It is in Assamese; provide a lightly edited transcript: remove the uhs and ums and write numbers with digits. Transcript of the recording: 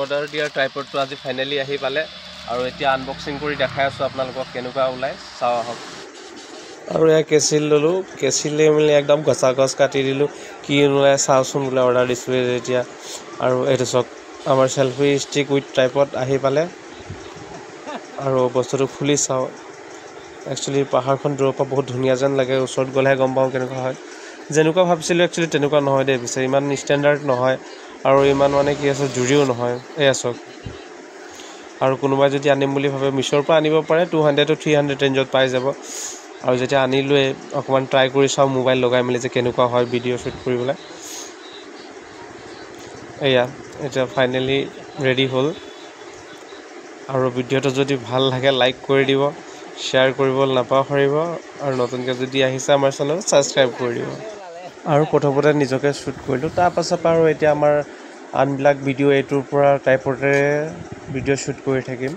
অৰ্ডাৰ দিয়াৰ ট্ৰাইপডটো আজি ফাইনেলি আহি পালে আৰু এতিয়া আনবক্সিং কৰি দেখাই আছোঁ আপোনালোকক কেনেকুৱা ওলাই চাওঁ আহক। আৰু এয়া কেচিল ল'লোঁ, কেচিলে মেলি একদম গছা গছ কাটি দিলোঁ, কি ওলাই চাওঁচোন বোলে অৰ্ডাৰ দিছোঁ যেতিয়া। আৰু এইটো চাওক আমাৰ চেলফি ষ্টিক উইথ ট্ৰাইপড আহি পালে আৰু বস্তুটো খুলি চাওঁ। একচুৱেলি পাহাৰখন দূৰৰ পৰা বহুত ধুনীয়া যেন লাগে, ওচৰত গ'লেহে গম পাওঁ কেনেকুৱা হয়। যেনেকুৱা ভাবিছিলোঁ একচুৱেলি তেনেকুৱা নহয় দেই, পিছে ইমান ষ্টেণ্ডাৰ্ড নহয় আৰু ইমান মানে কি আছে জুৰিও নহয়। এয়া চাওক। আৰু কোনোবাই যদি আনিম বুলি ভাবে মিছ'ৰ পৰা আনিব পাৰে, 200 to 300 ৰেঞ্জত পাই যাব। আৰু যেতিয়া আনিলোৱে অকণমান ট্ৰাই কৰি চাওঁ মোবাইল লগাই মেলি যে কেনেকুৱা হয় ভিডিঅ' শ্বুট কৰিবলৈ। এয়া এতিয়া ফাইনেলি ৰেডি হ'ল। আৰু ভিডিঅ'টো যদি ভাল লাগে লাইক কৰি দিব, শ্বেয়াৰ কৰিব নাপাহৰিব আৰু নতুনকৈ যদি আহিছে আমাৰ চেনেল ছাবস্ক্ৰাইব কৰি দিব। আৰু প্ৰথমতে নিজকে শ্বুট কৰিলোঁ, তাৰপাছত আৰু এতিয়া আমাৰ আনবিলাক ভিডিঅ' এইটোৰ পৰা ট্ৰাইপডেৰে ভিডিঅ' শ্বুট কৰি থাকিম।